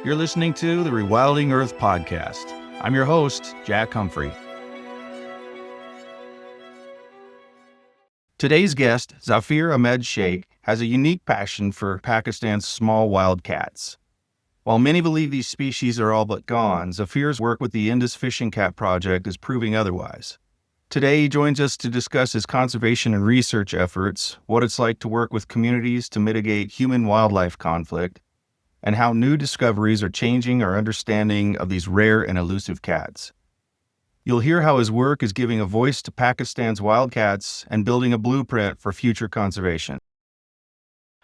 You're listening to the Rewilding Earth podcast. I'm your host, Jack Humphrey. Today's guest, Zafeer Ahmed Shaikh, has a unique passion for Pakistan's small wild cats. While many believe these species are all but gone, Zafeer's work with the Indus Fishing Cat project is proving otherwise. Today, he joins us to discuss his conservation and research efforts, what it's like to work with communities to mitigate human-wildlife conflict, and how new discoveries are changing our understanding of these rare and elusive cats. You'll hear how his work is giving a voice to Pakistan's wildcats and building a blueprint for future conservation.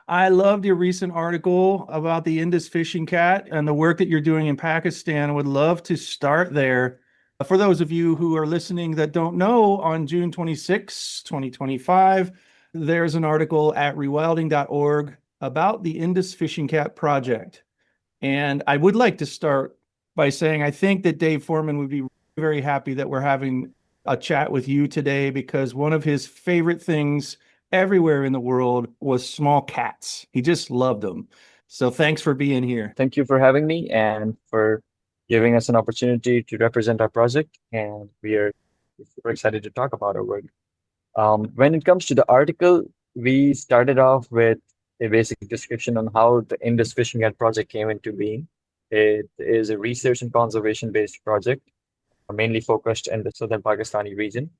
I loved your recent article about the Indus Fishing Cat and the work that you're doing in Pakistan. I would love to start there. For those of you who are listening that don't know, on June 26, 2025, there's an article at rewilding.org about the Indus Fishing Cat project. And I would like to start by saying I think that Dave Foreman would be very happy that we're having a chat with you today, because one of his favorite things everywhere in the world was small cats. He just loved them. So thanks for being here. Thank you for having me and for giving us an opportunity to represent our project. And we are super excited to talk about our work. When it comes to the article, we started off with a basic description on how the Indus Fishing Cat project came into being. It is a research and conservation-based project, mainly focused in the southern Pakistani region.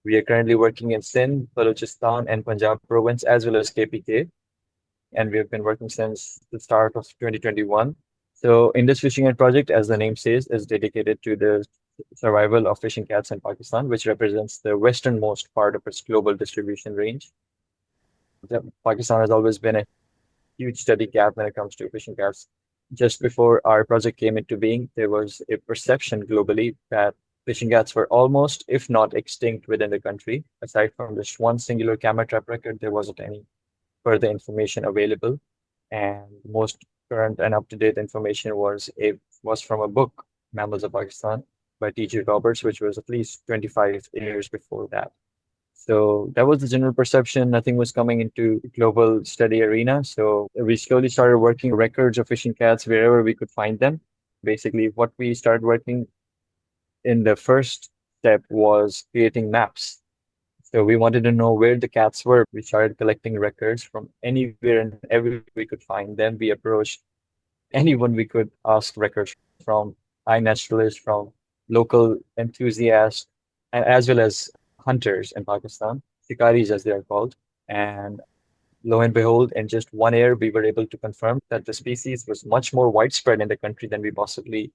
We are currently working in Sindh, Balochistan, and Punjab province, as well as KPK. And we have been working since the start of 2021. So Indus Fishing Cat project, as the name says, is dedicated to the survival of fishing cats in Pakistan, which represents the westernmost part of its global distribution range. Pakistan has always been a huge study gap when it comes to fishing cats. Just before our project came into being, there was a perception globally that fishing cats were almost, if not extinct within the country. Aside from this one singular camera trap record, there wasn't any further information available. And most current and up-to-date information was from a book, Mammals of Pakistan, by T.J. Roberts, which was at least 25 years before that. So that was the general perception. Nothing was coming into global study arena. So we slowly started working records of fishing cats wherever we could find them. Basically, what we started working in the first step was creating maps. So we wanted to know where the cats were. We started collecting records from anywhere and everywhere we could find them. We approached anyone we could ask records from, iNaturalists, from local enthusiasts, and as well as hunters in Pakistan, shikaris as they are called. And lo and behold, in just 1 year, we were able to confirm that the species was much more widespread in the country than we possibly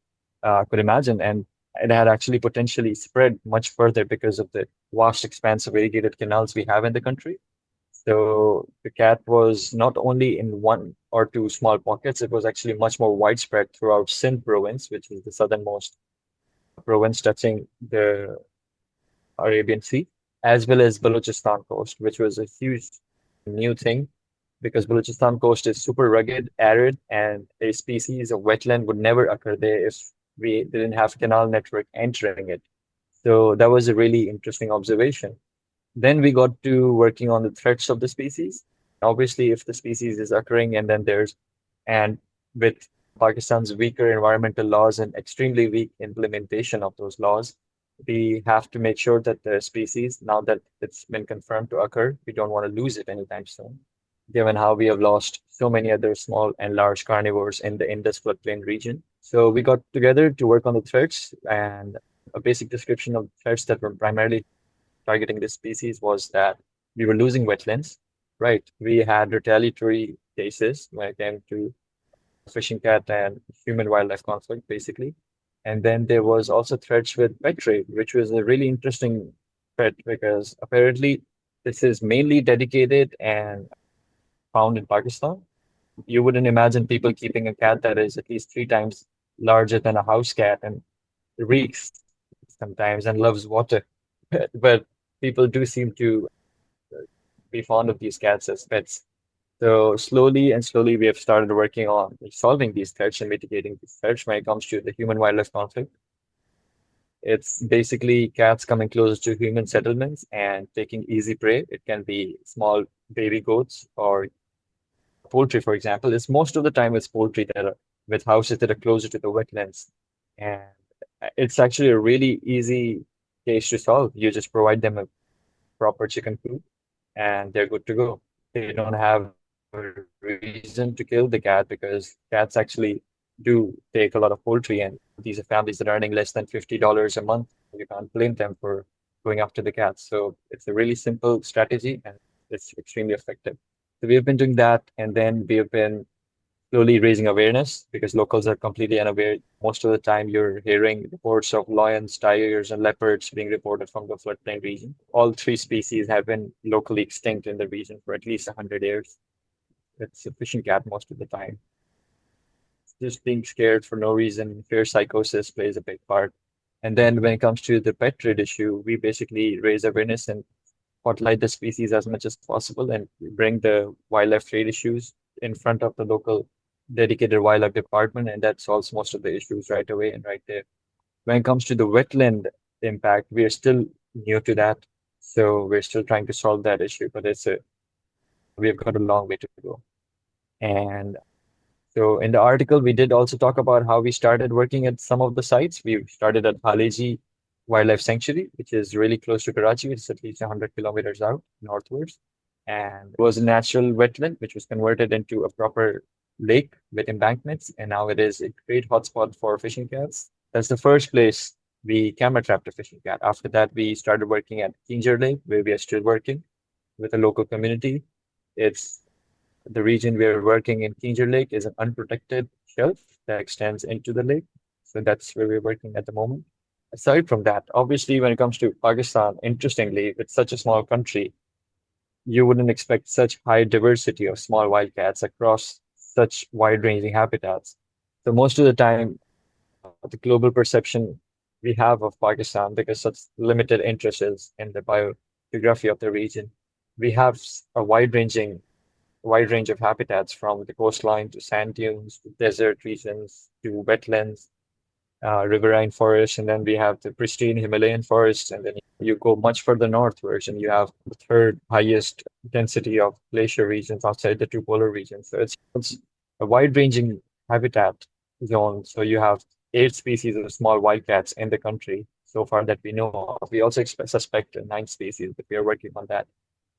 could imagine. And it had actually potentially spread much further because of the vast expanse of irrigated canals we have in the country. So the cat was not only in 1 or 2 small pockets, it was actually much more widespread throughout Sindh province, which is the southernmost province touching the Arabian Sea, as well as Balochistan coast, which was a huge new thing because Balochistan coast is super rugged, arid, and a species of wetland would never occur there if we didn't have canal network entering it. So that was a really interesting observation. Then we got to working on the threats of the species. Obviously, if the species is occurring and with Pakistan's weaker environmental laws and extremely weak implementation of those laws, we have to make sure that the species, now that it's been confirmed to occur, we don't want to lose it anytime soon, given how we have lost so many other small and large carnivores in the Indus floodplain region. So we got together to work on the threats, and a basic description of threats that were primarily targeting this species was that we were losing wetlands, right? We had retaliatory cases when it came to fishing cat and human wildlife conflict, basically. And then there was also threats with pet trade, which was a really interesting threat because apparently this is mainly dedicated and found in Pakistan. You wouldn't imagine people keeping a cat that is at least 3 times larger than a house cat and reeks sometimes and loves water. But people do seem to be fond of these cats as pets. So slowly and slowly, we have started working on solving these threats and mitigating these threats when it comes to the human-wildlife conflict. It's basically cats coming closer to human settlements and taking easy prey. It can be small baby goats or poultry, for example. It's most of the time it's poultry that are with houses that are closer to the wetlands. And it's actually a really easy case to solve. You just provide them a proper chicken coop and they're good to go. They don't have a reason to kill the cat because cats actually do take a lot of poultry, and these are families that are earning less than $50 a month. You can't blame them for going after the cats. So it's a really simple strategy and it's extremely effective. So we have been doing that, and then we have been slowly raising awareness because locals are completely unaware. Most of the time, you're hearing reports of lions, tigers, and leopards being reported from the floodplain region. All three species have been locally extinct in the region for at least 100 years. It's a fishing cat most of the time. Just being scared for no reason, fear psychosis plays a big part. And then when it comes to the pet trade issue, we basically raise awareness and spotlight the species as much as possible and bring the wildlife trade issues in front of the local dedicated wildlife department, and that solves most of the issues right away and right there. When it comes to the wetland impact, we are still new to that, so we're still trying to solve that issue, but we've got a long way to go. And so in the article, we did also talk about how we started working at some of the sites. We started at Haleji Wildlife Sanctuary, which is really close to Karachi. It's at least 100 kilometers out northwards. And it was a natural wetland, which was converted into a proper lake with embankments. And now it is a great hotspot for fishing cats. That's the first place we camera trapped a fishing cat. After that, we started working at Kinjer Lake, where we are still working with a local community. It's the region we're working in Kinjer Lake is an unprotected shelf that extends into the lake. So that's where we're working at the moment. Aside from that, obviously, when it comes to Pakistan, interestingly, it's such a small country, you wouldn't expect such high diversity of small wildcats across such wide-ranging habitats. So most of the time, the global perception we have of Pakistan, because such limited interest is in the biogeography of the region, we have a wide range of habitats from the coastline to sand dunes to desert regions to wetlands, riverine forests, and then we have the pristine Himalayan forests, and then you go much further northwards, and you have the third highest density of glacier regions outside the two polar regions. So it's a wide-ranging habitat zone. So you have 8 species of small wildcats in the country so far that we know of. We also suspect 9 species, but we are working on that.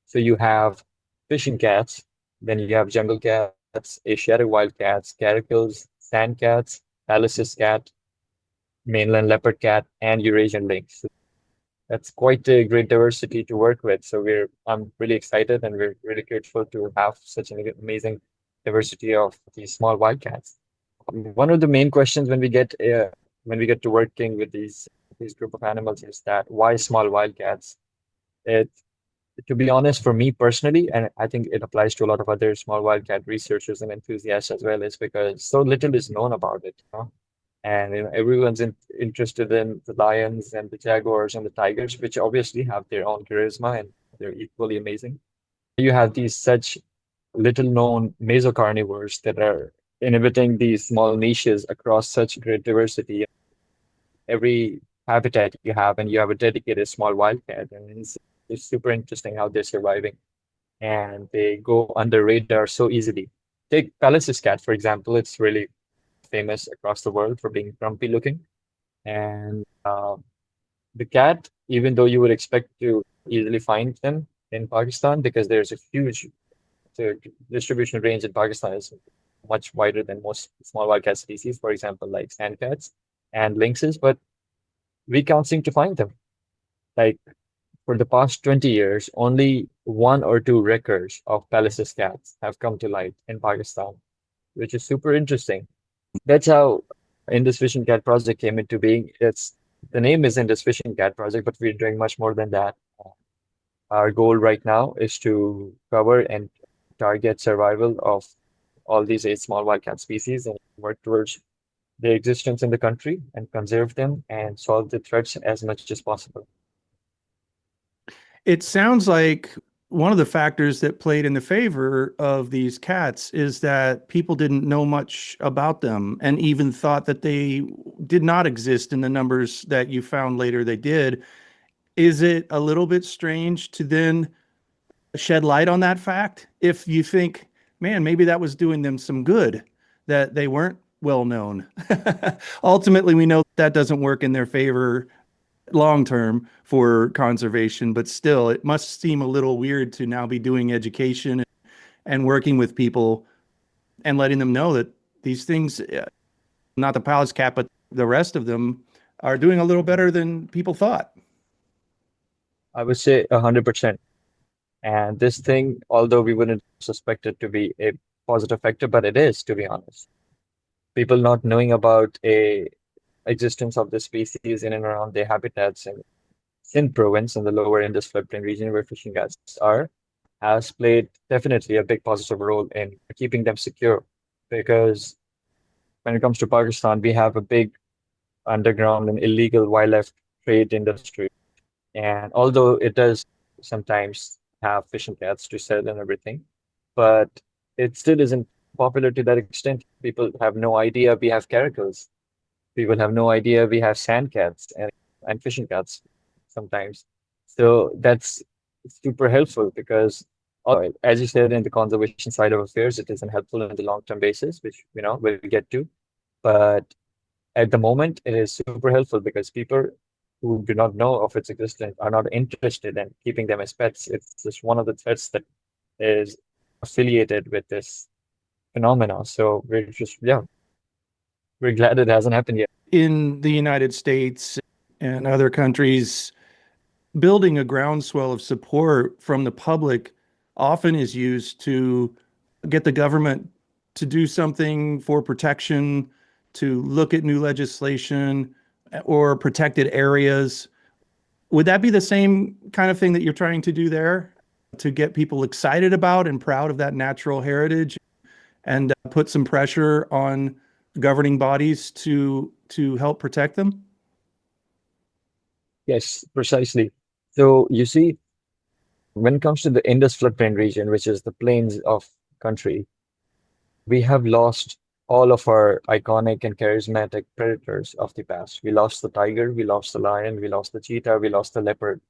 So you have fishing cats, then you have jungle cats, Asiatic wildcats, caracals, sand cats, Palace's cat, mainland leopard cat, and Eurasian lynx. So that's quite a great diversity to work with. So I'm really excited and we're really grateful to have such an amazing diversity of these small wildcats. One of the main questions when we get to working with these group of animals is that why small wildcats? It to be honest, for me personally, and I think it applies to a lot of other small wildcat researchers and enthusiasts as well, is because so little is known about it, you know? And everyone's interested in the lions and the jaguars and the tigers, which obviously have their own charisma and they're equally amazing. You have these such little known mesocarnivores that are inhabiting these small niches across such great diversity. Every habitat you have, and you have a dedicated small wildcat, and it's super interesting how they're surviving and they go under radar so easily. Take Palace's cat, for example. It's really famous across the world for being grumpy looking. And the cat, even though you would expect to easily find them in Pakistan because there's a huge the distribution range in Pakistan is much wider than most small wildcat species, for example, like sand cats and lynxes, but we can't seem to find them. Like for the past 20 years, only one or two records of Palace's cats have come to light in Pakistan, which is super interesting. That's how Indus Fishing Cat project came into being. It's the name is Indus Fishing Cat project, but we're doing much more than that. Our goal right now is to cover and target survival of all these 8 small wildcat species and work towards their existence in the country and conserve them and solve the threats as much as possible. It sounds like one of the factors that played in the favor of these cats is that people didn't know much about them and even thought that they did not exist in the numbers that you found later they did. Is it a little bit strange to then shed light on that fact if you think, man, maybe that was doing them some good, that they weren't well known? Ultimately, we know that doesn't work in their favor long term for conservation, but still, it must seem a little weird to now be doing education and working with people and letting them know that these things, not the Palace cat, but the rest of them, are doing a little better than people thought. I would say 100%. And this thing, although we wouldn't suspect it to be a positive factor, but it is, to be honest. People not knowing about a existence of the species in and around their habitats in Sindh province in the lower Indus floodplain region where fishing cats are has played definitely a big positive role in keeping them secure. Because when it comes to Pakistan, we have a big underground and illegal wildlife trade industry. And although it does sometimes have fishing cats to sell and everything, but it still isn't popular to that extent. People have no idea we have caracals. People have no idea we have sand cats and fishing cats sometimes. So that's super helpful because, as you said, in the conservation side of affairs, it isn't helpful on the long-term basis, which we'll get to. But at the moment, it is super helpful because people who do not know of its existence are not interested in keeping them as pets. It's just one of the threats that is affiliated with this phenomena. So we're glad it hasn't happened yet. In the United States and other countries, building a groundswell of support from the public often is used to get the government to do something for protection, to look at new legislation or protected areas. Would that be the same kind of thing that you're trying to do there to get people excited about and proud of that natural heritage and put some pressure on governing bodies to help protect them? Yes, precisely. So you see, when it comes to the Indus floodplain region, which is the plains of country, we have lost all of our iconic and charismatic predators of the past. We lost the tiger, we lost the lion, we lost the cheetah, we lost the leopard,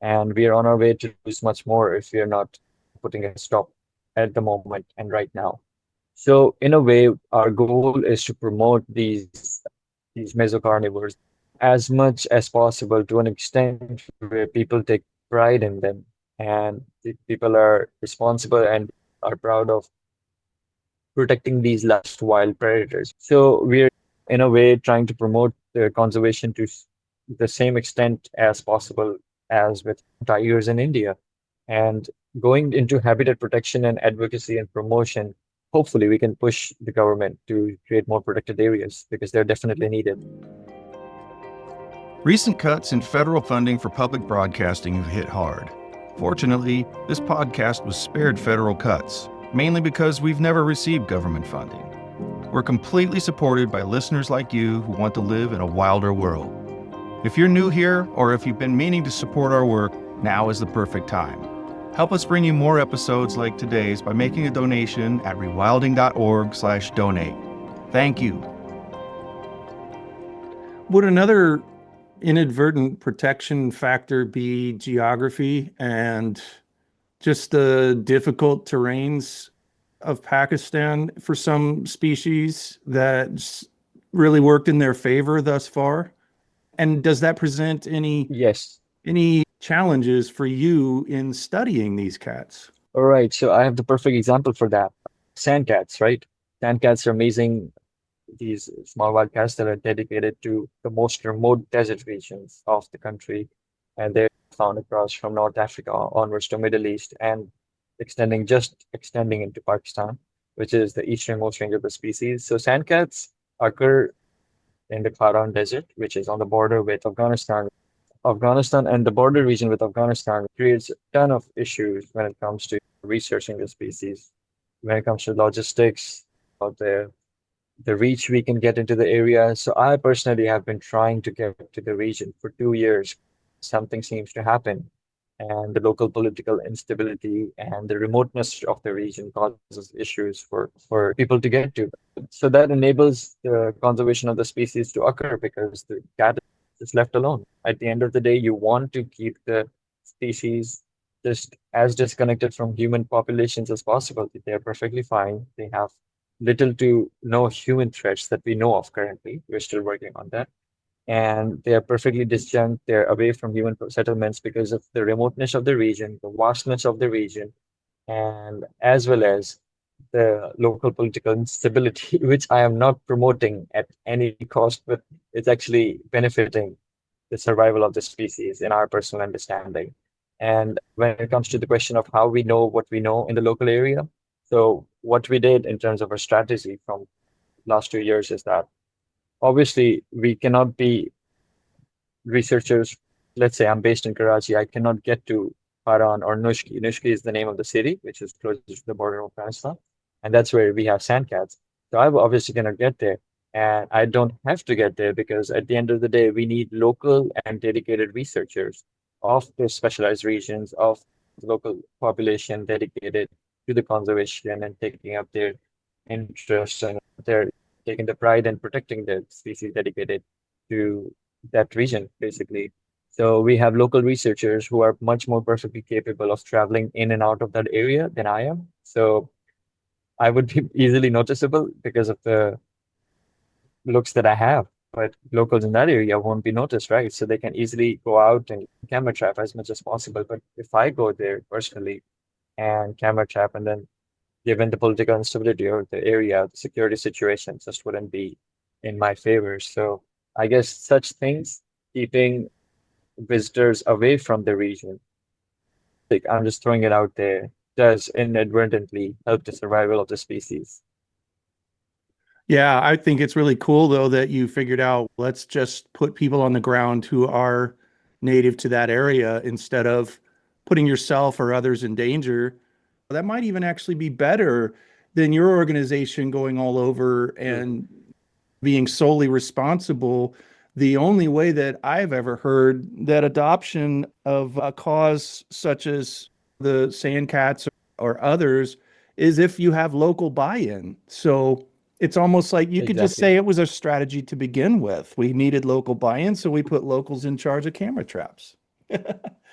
and we are on our way to lose much more if we are not putting a stop at the moment and right now. So in a way, our goal is to promote these mesocarnivores as much as possible to an extent where people take pride in them and people are responsible and are proud of protecting these last wild predators. So we're in a way trying to promote the conservation to the same extent as possible as with tigers in India. And going into habitat protection and advocacy and promotion, hopefully we can push the government to create more protected areas because they're definitely needed. Recent cuts in federal funding for public broadcasting have hit hard. Fortunately, this podcast was spared federal cuts, mainly because we've never received government funding. We're completely supported by listeners like you who want to live in a wilder world. If you're new here, or if you've been meaning to support our work, now is the perfect time. Help us bring you more episodes like today's by making a donation at rewilding.org/donate. Thank you. Would another inadvertent protection factor be geography and just the difficult terrains of Pakistan for some species that really worked in their favor thus far? And does that present Yes. any challenges for you in studying these cats? All right. So I have the perfect example for that. Sand cats, right? Sand cats are amazing. These small wild cats that are dedicated to the most remote desert regions of the country. And they're found across from North Africa onwards to Middle East and extending into Pakistan, which is the easternmost range of the species. So sand cats occur in the Kharan Desert, which is on the border with Afghanistan. Afghanistan and the border region with Afghanistan creates a ton of issues when it comes to researching the species, when it comes to logistics out there, the reach we can get into the area. So I personally have been trying to get to the region for 2 years. Something seems to happen, and the local political instability and the remoteness of the region causes issues for people to get to. So that enables the conservation of the species to occur because the cat is left alone. At the end of the day, you want to keep the species just as disconnected from human populations as possible. They're perfectly fine. They have little to no human threats that we know of currently. We're still working on that. And they are perfectly disjunct. They're away from human settlements because of the remoteness of the region, the vastness of the region, and as well as the local political instability, which I am not promoting at any cost, but it's actually benefiting the survival of the species in our personal understanding. And when it comes to the question of how we know what we know in the local area, so what we did in terms of our strategy from last 2 years is that obviously we cannot be researchers. Let's say I'm based in Karachi, I cannot get to Paran or Nushki. Nushki is the name of the city, which is close to the border of Afghanistan, and that's where we have sandcats. So I'm obviously gonna get there, and I don't have to get there because at the end of the day, we need local and dedicated researchers of the specialized regions of the local population dedicated to the conservation and taking up their interests, and they're taking the pride in protecting the species dedicated to that region, basically. So we have local researchers who are much more perfectly capable of traveling in and out of that area than I am. So I would be easily noticeable because of the looks that I have. But locals in that area won't be noticed, right? So they can easily go out and camera trap as much as possible. But if I go there personally and camera trap, and then given the political instability of the area, the security situation just wouldn't be in my favor. So I guess such things, keeping visitors away from the region, like I'm just throwing it out there, does inadvertently help the survival of the species. Yeah, I think it's really cool though that you figured out let's just put people on the ground who are native to that area instead of putting yourself or others in danger. That might even actually be better than your organization going all over True. and being solely responsible. The only way that I've ever heard that adoption of a cause such as the sandcats or others is if you have local buy-in. So it's almost like you could just Exactly. say it was a strategy to begin with. We needed local buy-in, so we put locals in charge of camera traps.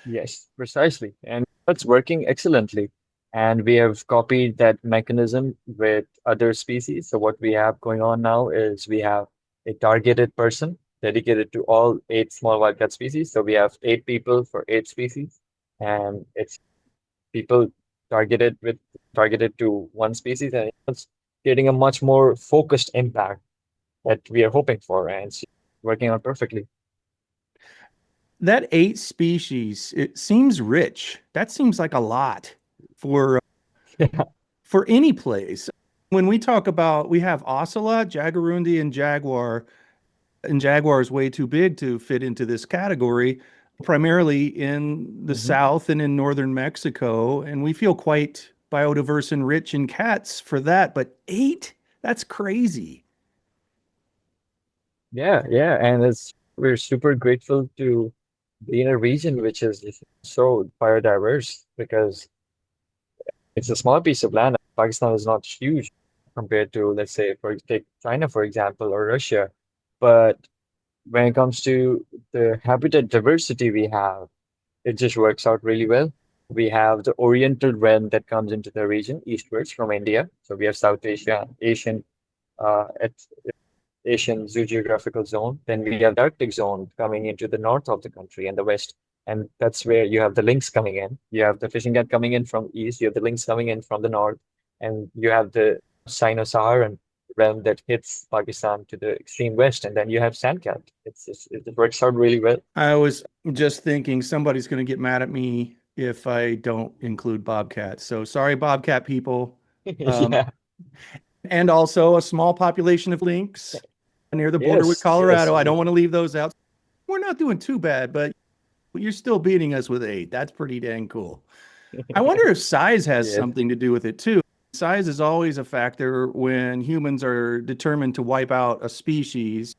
Yes, precisely. And it's working excellently. And we have copied that mechanism with other species. So what we have going on now is we have a targeted person dedicated to all 8 small wildcat species. So we have 8 people for 8 species, and it's people targeted to one species, and it's creating a much more focused impact that we are hoping for, and it's working out perfectly. That 8 species, it seems rich. That seems like a lot for for any place. When we talk about, we have ocelot, jaguarundi, and jaguar, and jaguar is way too big to fit into this category, primarily in the Hmm. south and in northern Mexico. And we feel quite biodiverse and rich in cats for that. But 8? That's crazy. Yeah, yeah, and it's we're super grateful to be in a region which is just so biodiverse because it's a small piece of land. Pakistan is not huge compared to, let's say, for take China, for example, or Russia. But when it comes to the habitat diversity we have, it just works out really well. We have the Oriental wren that comes into the region eastwards from India. So we have South Asia, at Asian zoogeographical zone. Then we have the Arctic zone coming into the north of the country and the west. And that's where you have the lynx coming in. You have the fishing cat coming in from east. You have the lynx coming in from the north. And you have the Sino-Saharan realm that hits Pakistan to the extreme west. And then you have sandcat. It works out really well. I was just thinking somebody's going to get mad at me if I don't include bobcat. So sorry, bobcat people. Um, Yeah. and also a small population of lynx near the border with Yes. Yes. Colorado. I don't want to leave those out. We're not doing too bad, but you're still beating us with 8. That's pretty dang cool. I wonder if size has Yes. something to do with it too. Size is always a factor when humans are determined to wipe out a species.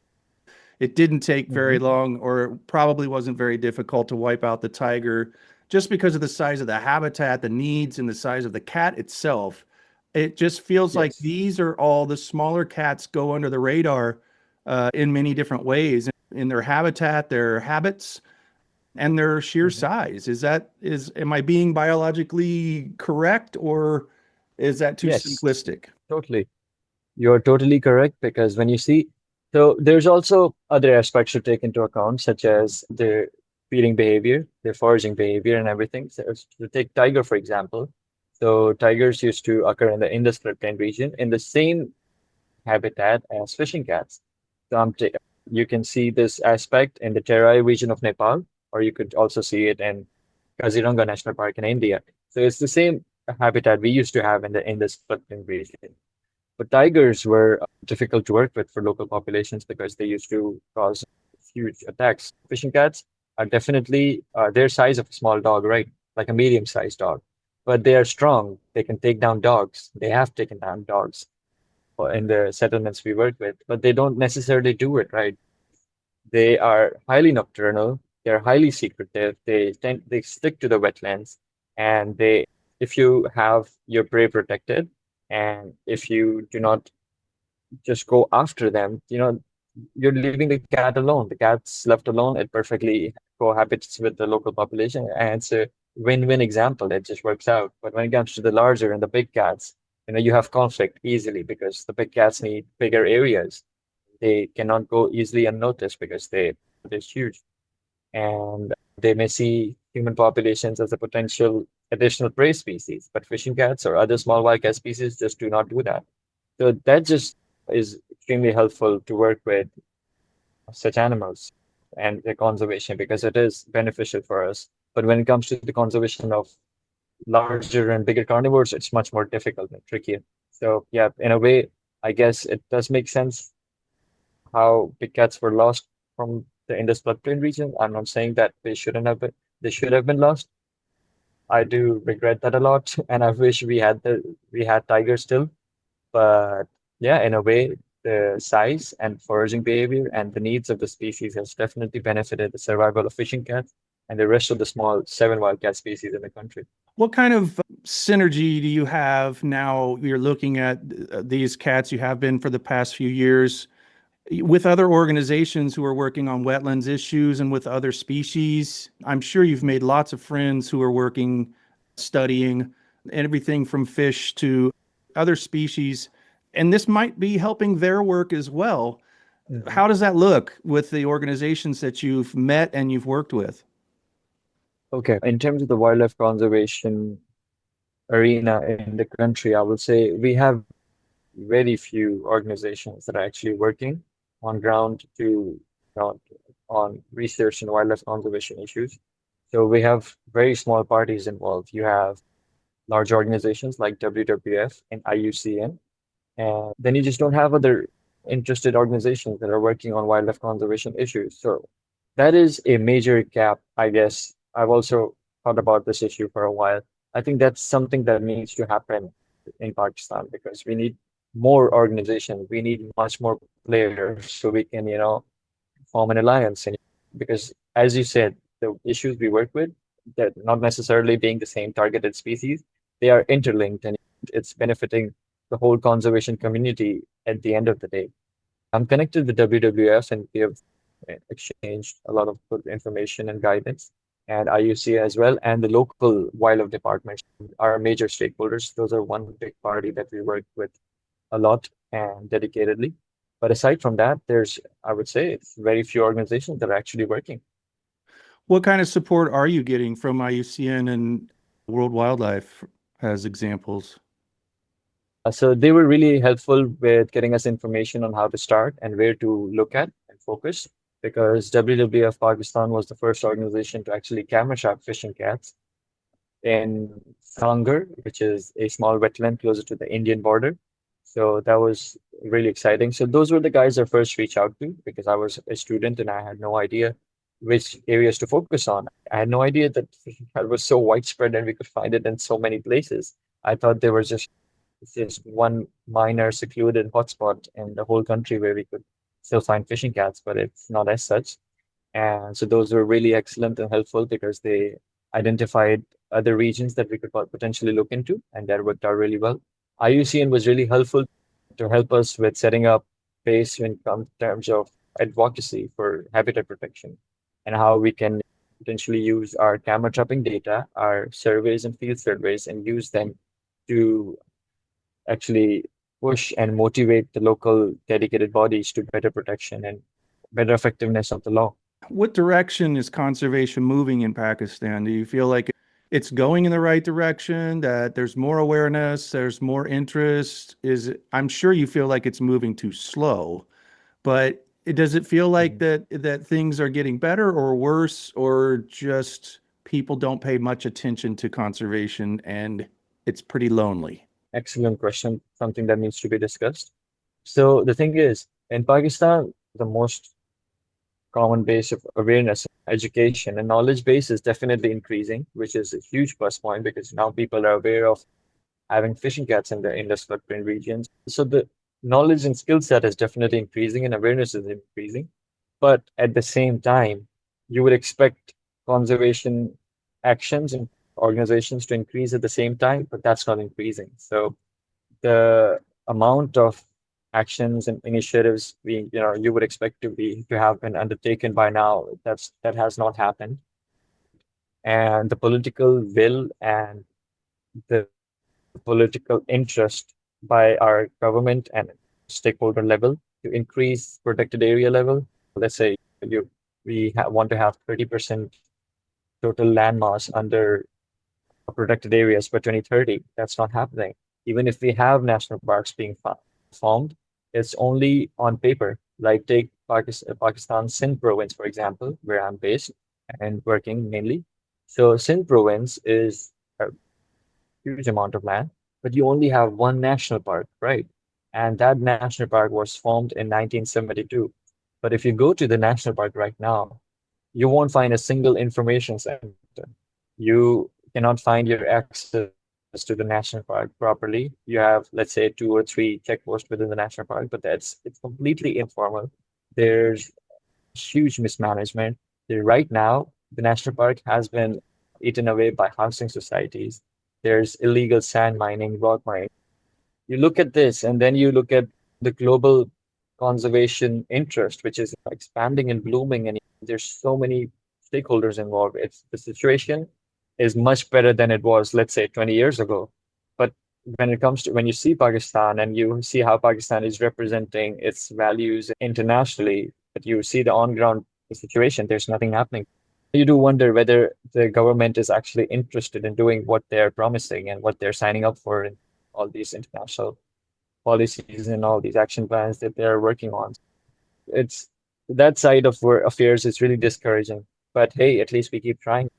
It didn't take very Hmm. long, or it probably wasn't very difficult to wipe out the tiger just because of the size of the habitat, the needs, and the size of the cat itself. It just feels like Yes. these are all the smaller cats go under the radar in many different ways in their habitat, their habits, and their sheer Hmm. size. Am I being biologically correct, or is that too Yes, simplistic? totally. You're totally correct because when you see, so there's also other aspects to take into account, such as their feeding behavior, their foraging behavior, and everything. So to take tiger, for example. So tigers used to occur in the Indus floodplain region in the same habitat as fishing cats. So you can see this aspect in the Terai region of Nepal, or you could also see it in Kaziranga National Park in India. So it's the same habitat we used to have in the Indus floodplain region. But tigers were difficult to work with for local populations because they used to cause huge attacks. Fishing cats are definitely their size of a small dog, right? Like a medium-sized dog. But they are strong. They can take down dogs. They have taken down dogs in the settlements we work with, but they don't necessarily do it, right? They are highly nocturnal. They're highly secretive. They stick to the wetlands, and if you have your prey protected, and if you do not just go after them, you're leaving the cat alone. The cat's left alone. It perfectly cohabits with the local population, and it's a win-win example. It just works out. But when it comes to the larger and the big cats, you have conflict easily because the big cats need bigger areas. They cannot go easily unnoticed because they're huge, and they may see human populations as a potential additional prey species. But fishing cats or other small wildcat species just do not do that. So that just is extremely helpful to work with such animals and their conservation because it is beneficial for us. But when it comes to the conservation of larger and bigger carnivores, it's much more difficult and trickier. So yeah, in a way, I guess it does make sense how big cats were lost from the Indus floodplain region. I'm not saying that they should have been lost. I do regret that a lot, and I wish we had tigers still. But yeah, in a way, the size and foraging behavior and the needs of the species has definitely benefited the survival of fishing cats and the rest of the small seven wildcat species in the country. What kind of synergy do you have now? You're looking at these cats, you have been for the past few years, with other organizations who are working on wetlands issues and with other species. I'm sure you've made lots of friends who are working, studying everything from fish to other species, and this might be helping their work as well. Mhm. How does that look with the organizations that you've met and you've worked with? Okay, in terms of the wildlife conservation arena in the country, I would say we have very few organizations that are actually working on ground know, on research and wildlife conservation issues. So we have very small parties involved. You have large organizations like WWF and IUCN, and then you just don't have other interested organizations that are working on wildlife conservation issues. So that is a major gap, I guess. I've also thought about this issue for a while. I think that's something that needs to happen in Pakistan because we need more organizations. We need much more players so we can, form an alliance. And because, as you said, the issues we work with, that not necessarily being the same targeted species, they are interlinked and it's benefiting the whole conservation community at the end of the day. I'm connected with WWF and we have exchanged a lot of good information and guidance, and IUC as well, and the local wildlife departments are major stakeholders. Those are one big party that we work with a lot and dedicatedly. But aside from that, I would say, it's very few organizations that are actually working. What kind of support are you getting from IUCN and World Wildlife as examples? So they were really helpful with getting us information on how to start and where to look at and focus because WWF Pakistan was the first organization to actually camera trap fishing cats in Sangar, which is a small wetland closer to the Indian border. So that was really exciting. So those were the guys I first reached out to because I was a student and I had no idea which areas to focus on. I had no idea that fishing cat was so widespread and we could find it in so many places. I thought they were just It's just one minor secluded hotspot in the whole country where we could still find fishing cats, but it's not as such. And so those were really excellent and helpful because they identified other regions that we could potentially look into, and that worked out really well. IUCN was really helpful to help us with setting up base in terms of advocacy for habitat protection and how we can potentially use our camera trapping data, our surveys and field surveys, and use them to actually push and motivate the local dedicated bodies to better protection and better effectiveness of the law. What direction is conservation moving in Pakistan? Do you feel like it's going in the right direction, that there's more awareness, there's more interest? I'm sure you feel like it's moving too slow, but does it feel like that things are getting better or worse, or just people don't pay much attention to conservation and it's pretty lonely? Excellent question, something that needs to be discussed. So the thing is, in Pakistan, the most common base of awareness, education, and knowledge base is definitely increasing, which is a huge plus point because now people are aware of having fishing cats in the Indus floodplain regions. So the knowledge and skill set is definitely increasing and awareness is increasing. But at the same time, you would expect conservation actions and organizations to increase at the same time, but that's not increasing. So the amount of actions and initiatives you would expect to have been undertaken by now, that has not happened. And the political will and the political interest by our government and stakeholder level to increase protected area level. Let's say we want to have 30% total land mass under protected areas by 2030. That's not happening. Even if we have national parks being formed, it's only on paper. Like take Pakistan's Sindh province, for example, where I'm based and working mainly. So Sindh province is a huge amount of land, but you only have one national park, right? And that national park was formed in 1972. But if you go to the national park right now, you won't find a single information center. You cannot find your access to the national park properly. You have, let's say, 2 or 3 checkposts within the national park, but it's completely informal. There's huge mismanagement. Right now, the national park has been eaten away by housing societies. There's illegal sand mining, rock mining. You look at this, and then you look at the global conservation interest, which is expanding and blooming, and there's so many stakeholders involved. The situation is much better than it was, let's say, 20 years ago. But when you see Pakistan and you see how Pakistan is representing its values internationally, but you see the on-ground situation, there's nothing happening. You do wonder whether the government is actually interested in doing what they're promising and what they're signing up for in all these international policies and all these action plans that they're working on. It's that side of affairs is really discouraging. But hey, at least we keep trying.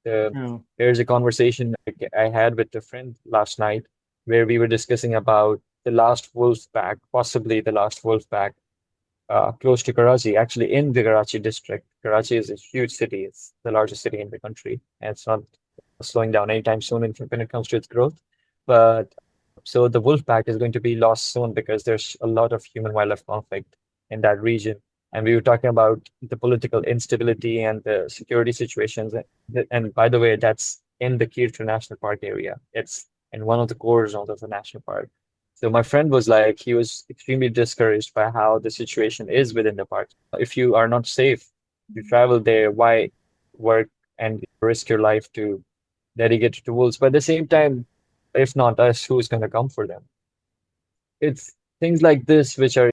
There's a conversation I had with a friend last night where we were discussing about the last wolf pack, possibly the last wolf pack, close to Karachi, actually in the Karachi district. Karachi is a huge city. It's the largest city in the country, and it's not slowing down anytime soon when it comes to its growth. But so the wolf pack is going to be lost soon because there's a lot of human-wildlife conflict in that region. And we were talking about the political instability and the security situations. And by the way, that's in the Kirtland National Park area. It's in one of the core zones of the national park. So my friend was like, he was extremely discouraged by how the situation is within the park. If you are not safe, you travel there, why work and risk your life to dedicate it to wolves? But at the same time, if not us, who's going to come for them? It's things like this which are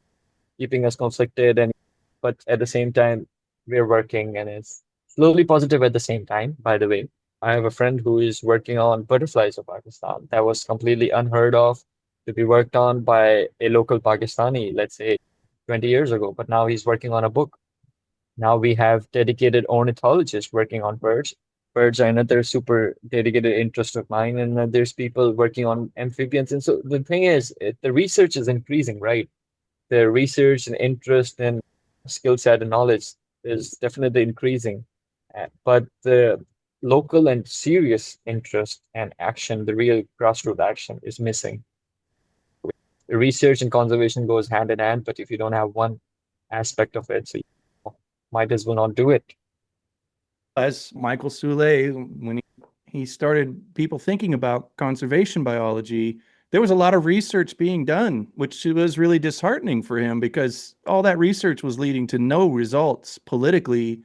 keeping us conflicted, and but at the same time, we're working, and it's slowly positive at the same time. By the way, I have a friend who is working on butterflies of Pakistan. That was completely unheard of to be worked on by a local Pakistani, let's say 20 years ago. But now he's working on a book. Now we have dedicated ornithologists working on birds. Birds are another super dedicated interest of mine, and there's people working on amphibians. And so the thing is, the research is increasing, right? The research and interest and skill set and knowledge is definitely increasing. But the local and serious interest and action, the real grassroots action, is missing. research and conservation goes hand in hand, but if you don't have one aspect of it, so you might as well not do it. As Michael Soule, when he started people thinking about conservation biology, there was a lot of research being done, which was really disheartening for him because all that research was leading to no results politically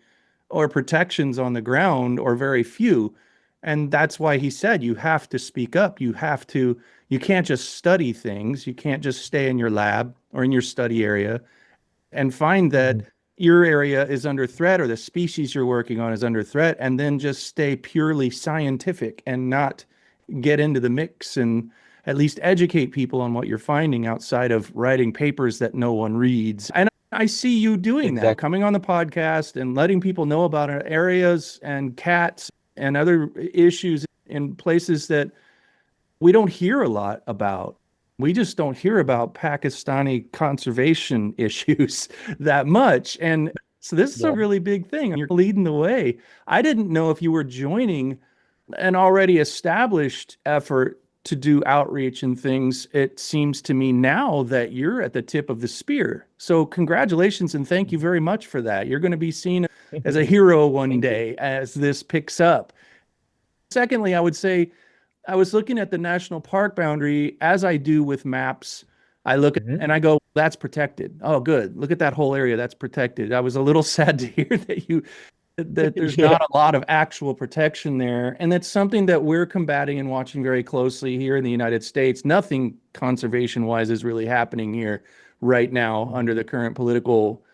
or protections on the ground, or very few. And that's why he said, you have to speak up. You can't just study things. You can't just stay in your lab or in your study area and find that your area is under threat or the species you're working on is under threat, and then just stay purely scientific and not get into the mix and at least educate people on what you're finding outside of writing papers that no one reads. And I see you doing that, coming on the podcast and letting people know about areas and cats and other issues in places that we don't hear a lot about. We just don't hear about Pakistani conservation issues that much. And so this is a really big thing. You're leading the way. I didn't know if you were joining an already established effort to do outreach and things. It seems to me now that you're at the tip of the spear. So congratulations and thank you very much for that. You're going to be seen as a hero one day as this picks up. Secondly, I would say I was looking at the national park boundary as I do with maps. I look at and I go, that's protected. Oh, good. Look at that whole area. That's protected. I was a little sad to hear that there's not a lot of actual protection there. And that's something that we're combating and watching very closely here in the United States. Nothing conservation-wise is really happening here right now under the current political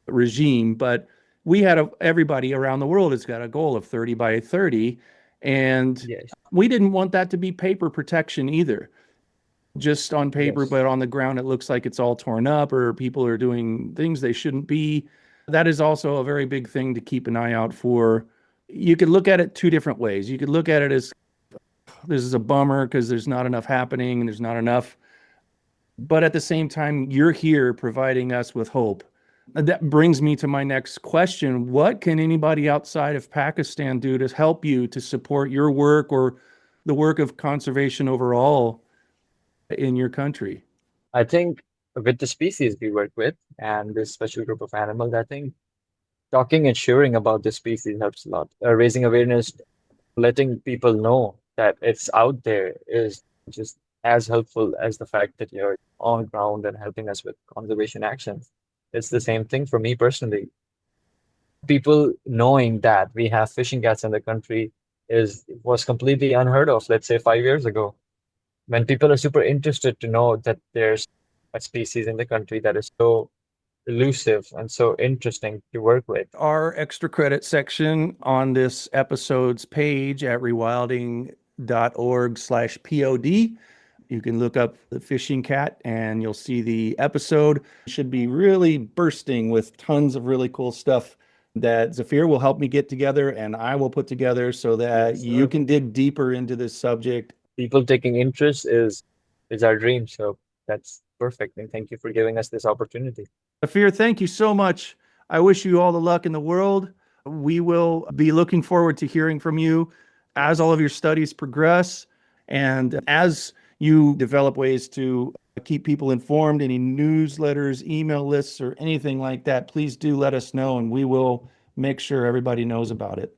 regime. But we had everybody around the world has got a goal of 30 by 30. And we didn't want that to be paper protection either. Just on paper, but on the ground, it looks like it's all torn up or people are doing things they shouldn't be. That is also a very big thing to keep an eye out for. You could look at it two different ways. You could look at it as this is a bummer because there's not enough happening and there's not enough. But at the same time, you're here providing us with hope. That brings me to my next question. What can anybody outside of Pakistan do to help you to support your work or the work of conservation overall in your country? I think with the species we work with and this special group of animals, I think talking and sharing about the species helps a lot. Raising awareness, letting people know that it's out there is just as helpful as the fact that you're on ground and helping us with conservation actions. It's the same thing for me personally. People knowing that we have fishing cats in the country was completely unheard of, let's say 5 years ago. When people are super interested to know that there's a species in the country that is so elusive and so interesting to work with. Our extra credit section on this episode's page at rewilding.org/pod. You can look up the fishing cat and you'll see the episode. It should be really bursting with tons of really cool stuff that Zafeer will help me get together and I will put together so that you can dig deeper into this subject. People taking interest is our dream. So that's perfect. And thank you for giving us this opportunity. Zafeer, thank you so much. I wish you all the luck in the world. We will be looking forward to hearing from you as all of your studies progress and as you develop ways to keep people informed, any newsletters, email lists, or anything like that. Please do let us know and we will make sure everybody knows about it.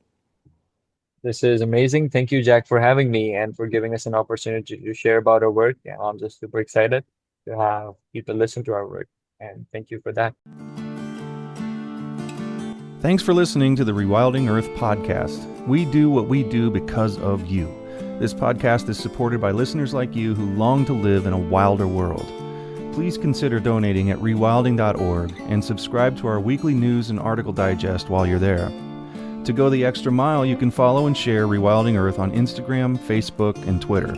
This is amazing. Thank you, Jack, for having me and for giving us an opportunity to share about our work. And I'm just super excited to have people listen to our work. And thank you for that. Thanks for listening to the Rewilding Earth podcast. We do what we do because of you. This podcast is supported by listeners like you who long to live in a wilder world. Please consider donating at rewilding.org and subscribe to our weekly news and article digest while you're there. To go the extra mile, you can follow and share Rewilding Earth on Instagram, Facebook, and Twitter.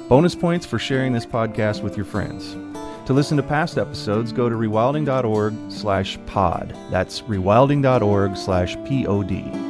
Bonus points for sharing this podcast with your friends. To listen to past episodes, go to rewilding.org/pod. That's rewilding.org/pod.